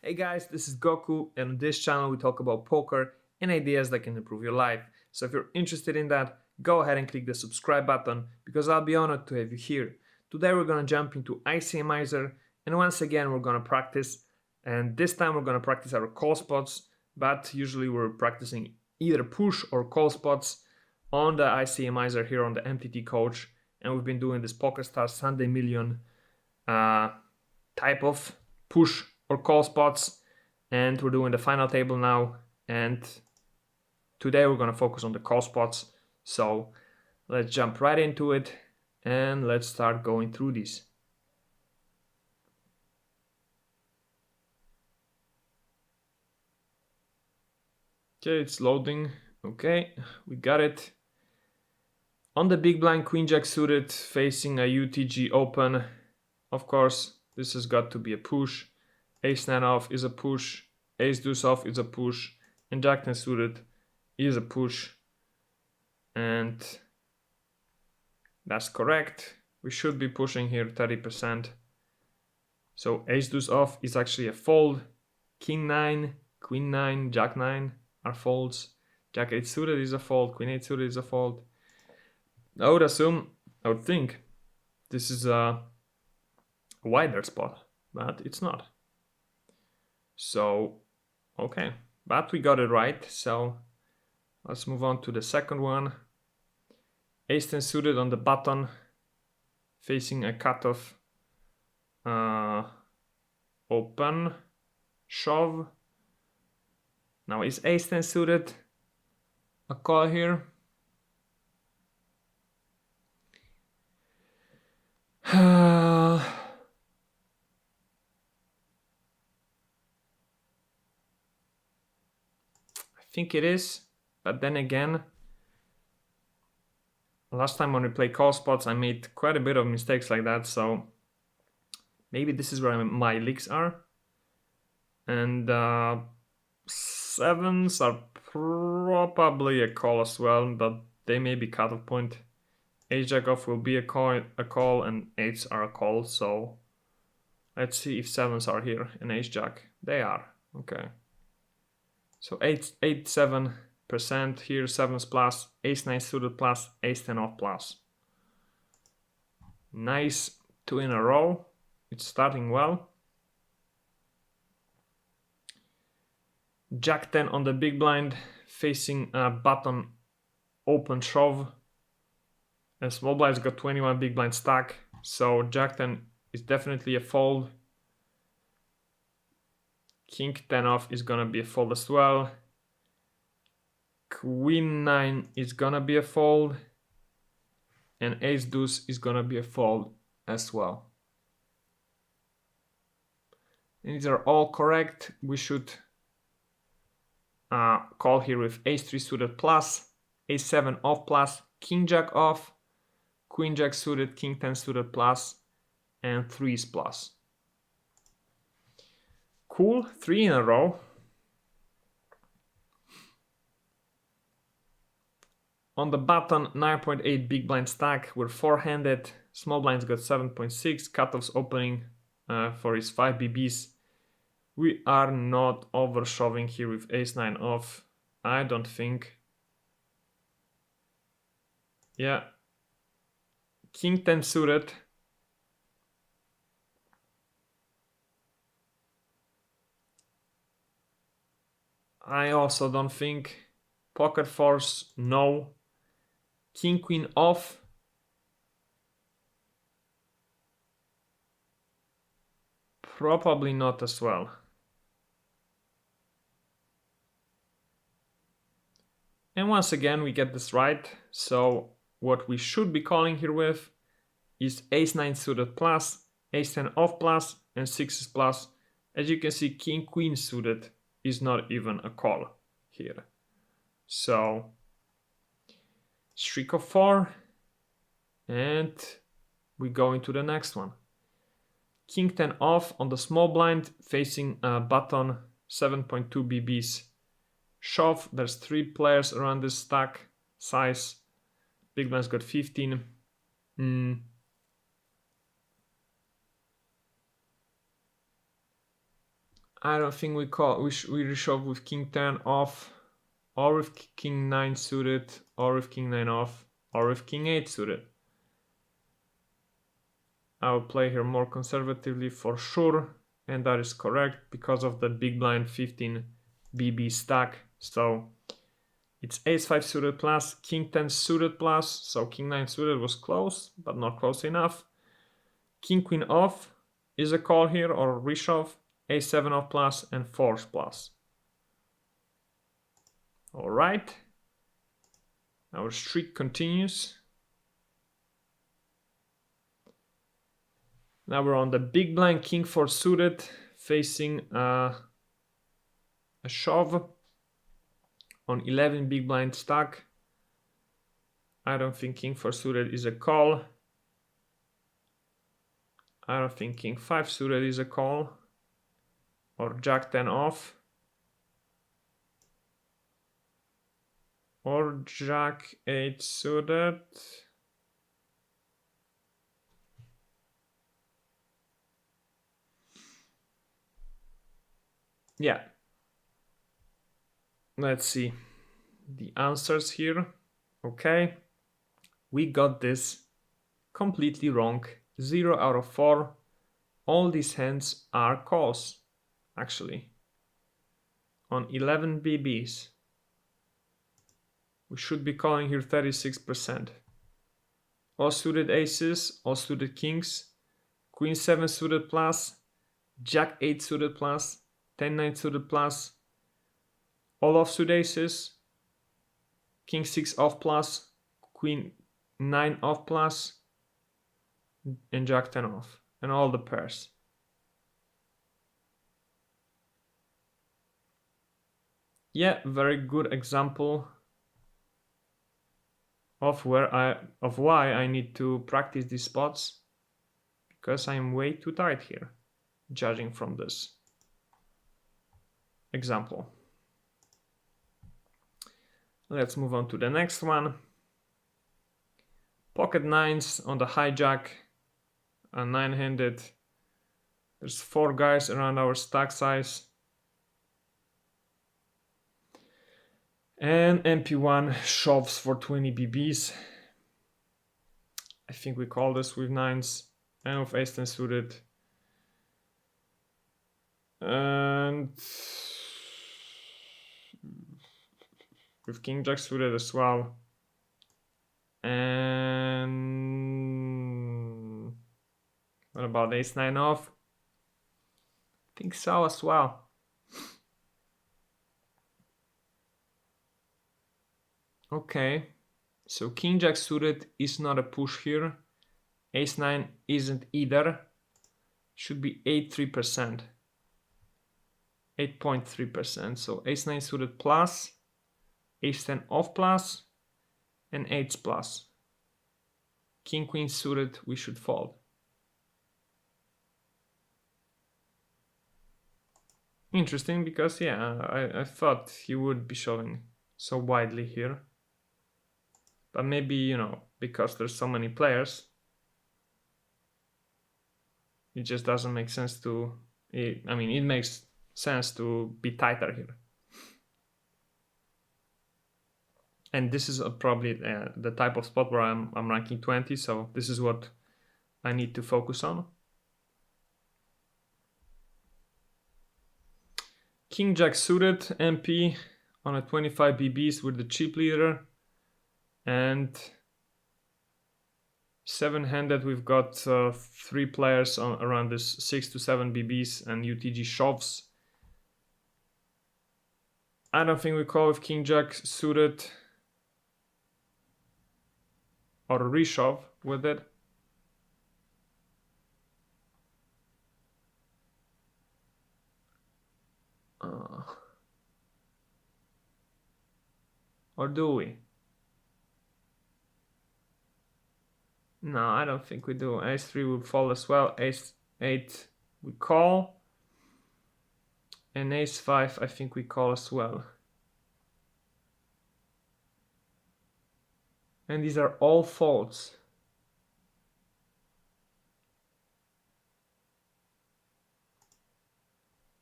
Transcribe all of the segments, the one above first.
Hey guys, this is Goku, and on this channel we talk about poker and ideas that can improve your life. So if you're interested in that, go ahead and click the subscribe button because I'll be honored to have you here. Today we're gonna jump into ICMIZER, and once again we're gonna practice. And this time we're gonna practice our call spots, but usually we're practicing either push or call spots on the ICMIZER here on the MTT coach. And we've been doing this PokerStars Sunday Million type of push or call spots, and we're doing the final table now, and today we're going to focus on the call spots. So let's jump right into it and let's start going through these. Okay, it's loading. Okay, we got it. On the big blind, queen jack suited facing a UTG open. Of course, this has got to be a push. Ace 9 off is a push, ace deuce off is a push, and jack 10 suited is a push. And that's correct. We should be pushing here 30%. So ace deuce off is actually a fold. King 9, queen 9, jack 9 are folds. Jack 8 suited is a fold, queen 8 suited is a fold. I would think this is a wider spot, but it's not. So, okay, but we got it right. So let's move on to the second one. Ace 10 suited on the button, facing a cutoff open shove. Now is ace 10 suited a call here? I think it is, but then again, last time when we played call spots I made quite a bit of mistakes like that, so maybe this is where my leaks are. And sevens are probably a call as well, but they may be cutoff point. Ace jack off will be a call, and eights are a call, so let's see if sevens are here and ace jack. They are. Okay. So 7% here, sevens plus, ace 9 suited plus, ace 10 off plus. Nice, 2 in a row. It's starting well. Jack 10 on the big blind, facing a button open shove. And small blind's got 21 big blind stack, so Jack 10 is definitely a fold. King 10 off is gonna be a fold as well. Queen 9 is gonna be a fold. And ace deuce is gonna be a fold as well. And these are all correct. We should call here with ace 3 suited plus, ace 7 off plus, king jack off, queen jack suited, king 10 suited plus, and 3s plus. Cool, 3 in a row. On the button, 9.8 big blind stack. We're four-handed. Small blind's got 7.6. Cutoffs opening for his 5 BBs. We are not over shoving here with ace 9 off. I don't think. Yeah. King 10 suited. I also don't think. Pocket force, no. King queen off. Probably not as well. And once again we get this right. So what we should be calling here with is ace 9 suited plus, ace 10 off plus, and 6s plus. As you can see, king queen suited is not even a call here. So streak of 4, and we go into the next one. King 10 off on the small blind, facing a button, 7.2 BBs. Shove, there's 3 players around this stack size. Big blind's got 15. I don't think we reshove with king 10 off, or with king 9 suited, or with king 9 off, or with king 8 suited. I will play here more conservatively for sure, and that is correct because of the big blind 15 BB stack. So it's ace 5 suited plus, king 10 suited plus, so king 9 suited was close, but not close enough. King queen off is a call here, or reshove, a7 off plus, and force plus. All right, our streak continues. Now we're on the big blind, king 4 suited, facing a shove on 11 big blind stack. I don't think king 4 suited is a call. I don't think king 5 suited is a call, or jack 10 off, or jack 8 suited. Yeah. Let's see the answers here. Okay. We got this completely wrong. 0 out of 4. All these hands are calls, actually. On 11 BBs. We should be calling here 36%. All suited aces, all suited kings, queen 7 suited plus, jack 8 suited plus, 10-9 suited plus, all offsuit aces, king 6 off plus, queen 9 off plus, and jack 10 off, and all the pairs. Yeah, very good example of why I need to practice these spots, because I'm way too tight here, judging from this example. Let's move on to the next one. Pocket nines on the hijack, a 9-handed. There's 4 guys around our stack size. And MP1 shoves for 20 BBs. I think we call this with 9s and with ace 10 suited. And with king jack suited as well. And what about ace 9 off? I think so as well. Okay, so king jack suited is not a push here. Ace 9 isn't either. Should be 8.3%. 8.3%. So ace 9 suited plus, ace 10 off plus, and 8s plus. King queen suited we should fold. Interesting, because yeah, I thought he would be shoving so widely here. But maybe, you know, because there's so many players, it just doesn't make sense to, I mean, it makes sense to be tighter here. And this is probably the type of spot where I'm ranking 20, so this is what I need to focus on. King jack suited, MP on a 25 BBs with the chip leader. And 7-handed, we've got 3 players on around this 6 to 7 BBs and UTG shoves. I don't think we call with king jack suited or reshove with it. Or do we? No, I don't think we do. Ace 3 would fall as well. Ace 8 we call. And ace 5 I think we call as well. And these are all folds.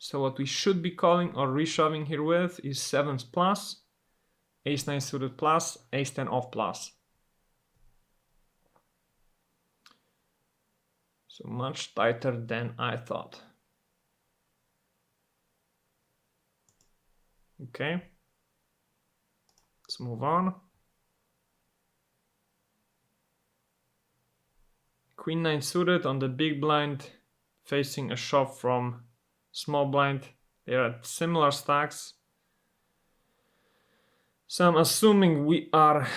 So what we should be calling or reshoving here with is 7s plus, ace-9 suited plus, ace-10 off plus. So much tighter than I thought. Okay, let's move on. Queen-9 suited on the big blind, facing a shove from small blind. They are at similar stacks. So I'm assuming we are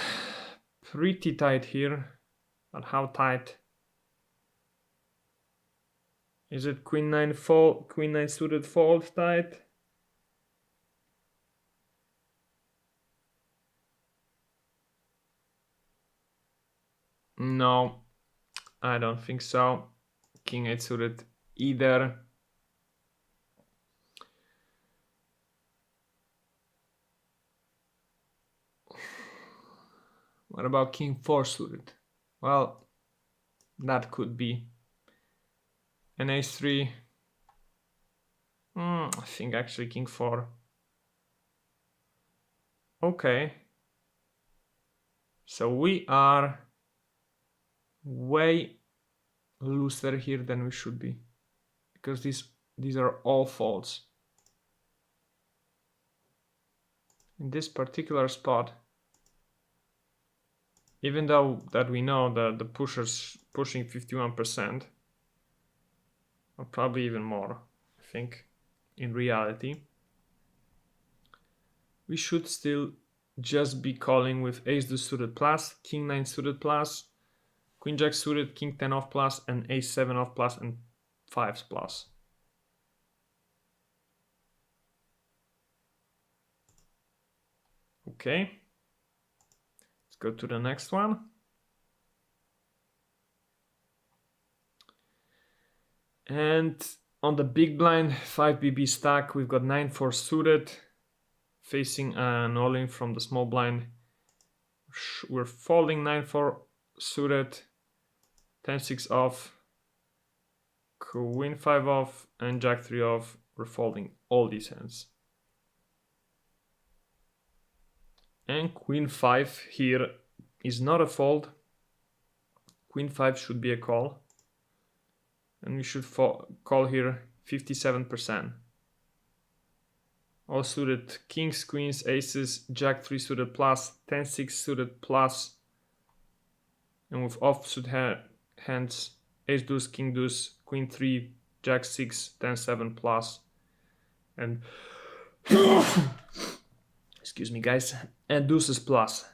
pretty tight here. But how tight? Is it Queen-9 fold, Queen-9 suited fold tight? No, I don't think so. King-8 suited either. What about King-4 suited? Well, that could be. And ace-3. I think actually King-4. Okay. So we are way looser here than we should be, because these are all folds. In this particular spot, even though that we know that the pushers pushing 51%, or probably even more, I think, in reality, we should still just be calling with ace-2 suited plus, king-9 suited plus, queen-jack suited, king-10 off plus, and ace-7 off plus, and 5s plus. Okay, let's go to the next one. And on the big blind 5BB stack, we've got 9-4 suited, facing an all-in from the small blind. We're folding 9-4 suited, 10-6 off, queen 5 off, and jack 3 off. We're folding all these hands. And queen 5 here is not a fold. Queen 5 should be a call. And we should call here 57%. All suited kings, queens, aces, jack 3 suited plus, 10-6 suited plus. And with offsuit hands, ace deuce, king deuce, queen 3, jack 6, 10-7 plus. And excuse me guys, and deuces plus.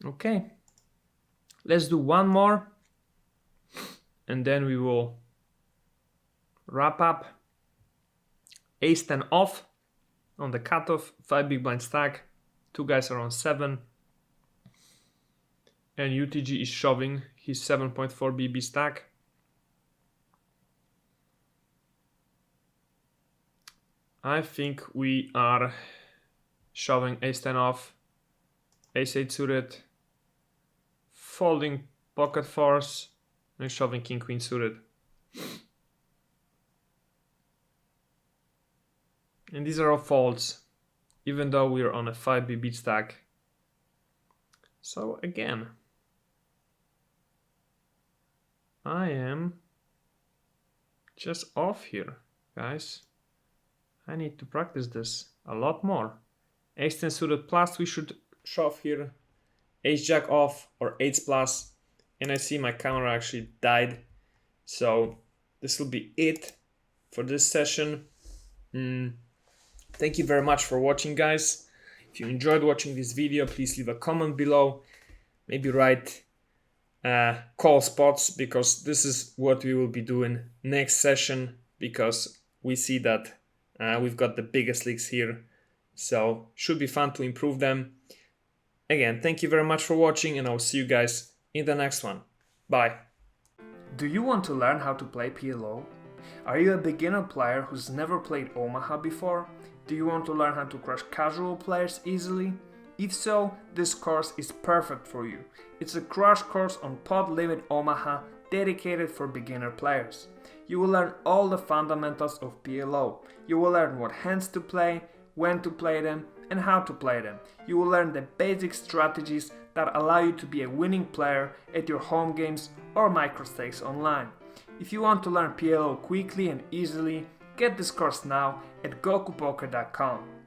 Okay, let's do one more and then we will wrap up. Ace-10 off on the cutoff, 5 big blind stack, 2 guys are on 7, and UTG is shoving his 7.4 BB stack. I think we are shoving ace-10 off, ace-8 suited, folding pocket fours, and shoving king-queen suited. And these are all folds, even though we are on a 5 BB stack. So again, I am just off here, guys. I need to practice this a lot more. Ace-10 suited plus, we should shove here. Ace-jack off or 8s plus. And I see my camera actually died. So this will be it for this session. Thank you very much for watching, guys. If you enjoyed watching this video, please leave a comment below. Maybe write call spots, because this is what we will be doing next session, because we see that we've got the biggest leaks here. So should be fun to improve them. Again, thank you very much for watching, and I'll see you guys in the next one. Bye. Do you want to learn how to play PLO? Are you a beginner player who's never played Omaha before? Do you want to learn how to crush casual players easily? If so, this course is perfect for you. It's a crash course on Pot Limit Omaha, dedicated for beginner players. You will learn all the fundamentals of PLO. You will learn what hands to play, when to play them, and how to play them. You will learn the basic strategies that allow you to be a winning player at your home games or microstakes online. If you want to learn PLO quickly and easily, get this course now at gokupoker.com.